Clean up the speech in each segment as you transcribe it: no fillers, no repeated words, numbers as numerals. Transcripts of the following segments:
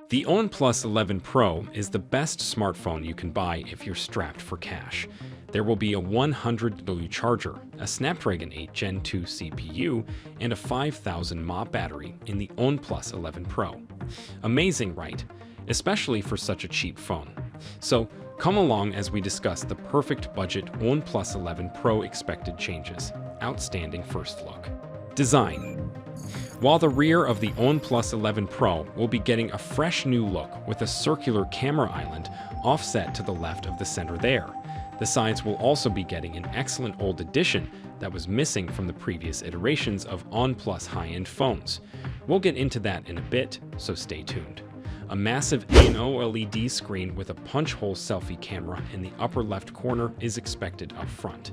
The OnePlus 11 Pro is the best smartphone you can buy if you're strapped for cash. There will be a 100W charger, a Snapdragon 8 Gen 2 CPU, and a 5000 mAh battery in the OnePlus 11 Pro. Amazing, right? Especially for such a cheap phone. So, come along as we discuss the perfect budget OnePlus 11 Pro expected changes. Outstanding first look. Design. While the rear of the OnePlus 11 Pro will be getting a fresh new look with a circular camera island offset to the left of the center there, the sides will also be getting an excellent OLED edition that was missing from the previous iterations of OnePlus high-end phones. We'll get into that in a bit, so stay tuned. A massive OLED screen with a punch-hole selfie camera in the upper left corner is expected up front.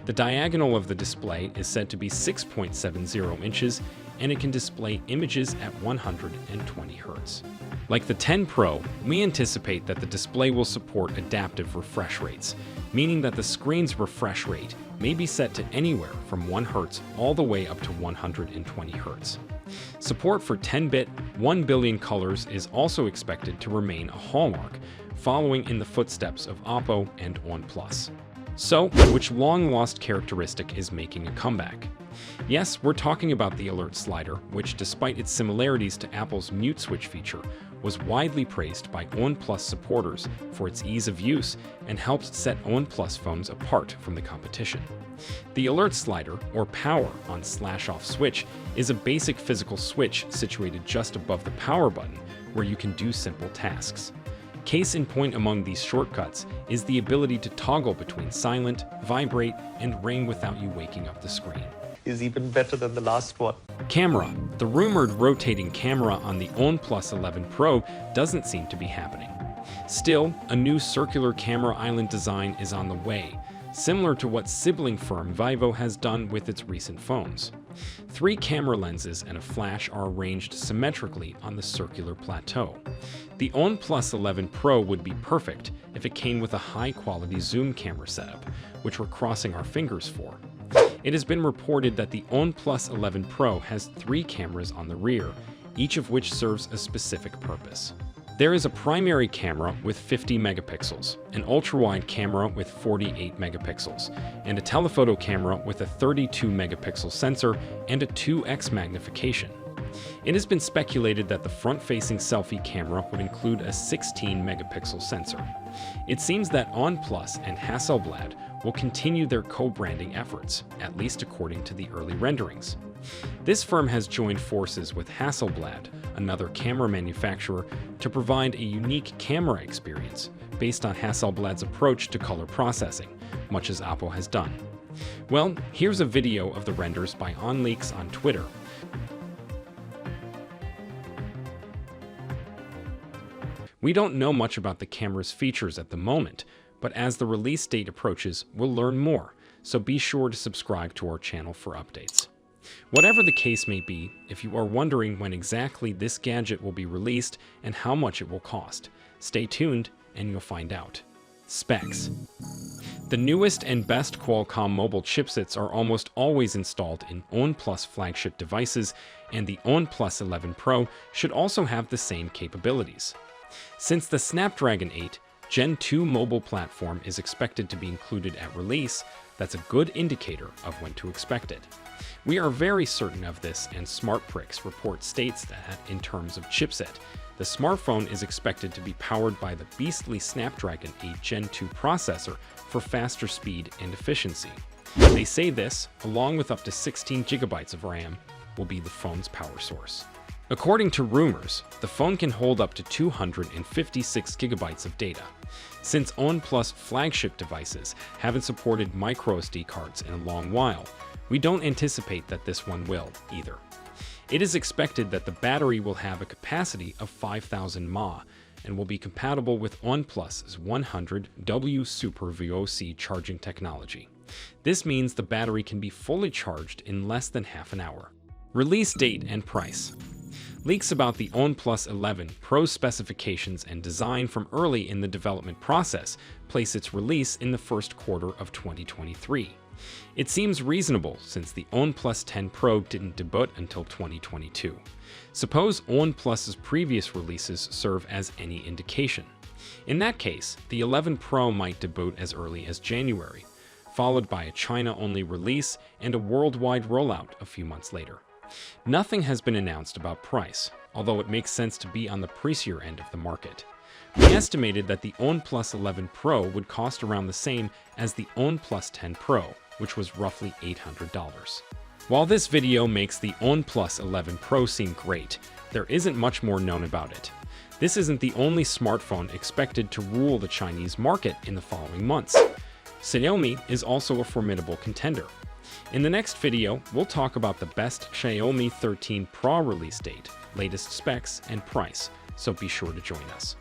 The diagonal of the display is said to be 6.70 inches, and it can display images at 120 Hz. Like the 10 Pro, we anticipate that the display will support adaptive refresh rates, meaning that the screen's refresh rate may be set to anywhere from 1 Hz all the way up to 120 Hz. Support for 10-bit, 1 billion colors is also expected to remain a hallmark, following in the footsteps of Oppo and OnePlus. So, which long-lost characteristic is making a comeback? Yes, we're talking about the alert slider, which, despite its similarities to Apple's mute switch feature, was widely praised by OnePlus supporters for its ease of use and helped set OnePlus phones apart from the competition. The alert slider, or power on slash-off switch, is a basic physical switch situated just above the power button, where you can do simple tasks. Case in point among these shortcuts is the ability to toggle between silent, vibrate, and ring without you waking up the screen. Is even better than the last one. Camera. The rumored rotating camera on the OnePlus 11 Pro doesn't seem to be happening. Still, a new circular camera island design is on the way, similar to what sibling firm Vivo has done with its recent phones. 3 camera lenses and a flash are arranged symmetrically on the circular plateau. The OnePlus 11 Pro would be perfect if it came with a high-quality zoom camera setup, which we're crossing our fingers for. It has been reported that the OnePlus 11 Pro has 3 cameras on the rear, each of which serves a specific purpose. There is a primary camera with 50 megapixels, an ultra-wide camera with 48 megapixels, and a telephoto camera with a 32 megapixel sensor and a 2x magnification. It has been speculated that the front-facing selfie camera would include a 16 megapixel sensor. It seems that OnePlus and Hasselblad will continue their co-branding efforts, at least according to the early renderings. This firm has joined forces with Hasselblad, another camera manufacturer, to provide a unique camera experience based on Hasselblad's approach to color processing, much as Oppo has done. Well, here's a video of the renders by OnLeaks on Twitter. We don't know much about the camera's features at the moment, but as the release date approaches, we'll learn more, so be sure to subscribe to our channel for updates. Whatever the case may be, if you are wondering when exactly this gadget will be released and how much it will cost, stay tuned and you'll find out. Specs. The newest and best Qualcomm mobile chipsets are almost always installed in OnePlus flagship devices, and the OnePlus 11 Pro should also have the same capabilities. Since the Snapdragon 8 Gen 2 mobile platform is expected to be included at release, that's a good indicator of when to expect it. We are very certain of this, and SmartPrix report states that, in terms of chipset, the smartphone is expected to be powered by the beastly Snapdragon 8 Gen 2 processor for faster speed and efficiency. They say this, along with up to 16 GB of RAM, will be the phone's power source. According to rumors, the phone can hold up to 256 GB of data. Since OnePlus flagship devices haven't supported microSD cards in a long while, we don't anticipate that this one will, either. It is expected that the battery will have a capacity of 5000 mAh and will be compatible with OnePlus's 100W Super VOC charging technology. This means the battery can be fully charged in less than half an hour. Release date and price. Leaks about the OnePlus 11 Pro specifications and design from early in the development process place its release in the first quarter of 2023. It seems reasonable since the OnePlus 10 Pro didn't debut until 2022. Suppose OnePlus's previous releases serve as any indication. In that case, the 11 Pro might debut as early as January, followed by a China-only release and a worldwide rollout a few months later. Nothing has been announced about price, although it makes sense to be on the pricier end of the market. We estimated that the OnePlus 11 Pro would cost around the same as the OnePlus 10 Pro, which was roughly $800. While this video makes the OnePlus 11 Pro seem great, there isn't much more known about it. This isn't the only smartphone expected to rule the Chinese market in the following months. Xiaomi is also a formidable contender. In the next video, we'll talk about the best Xiaomi 13 Pro release date, latest specs, and price, so be sure to join us.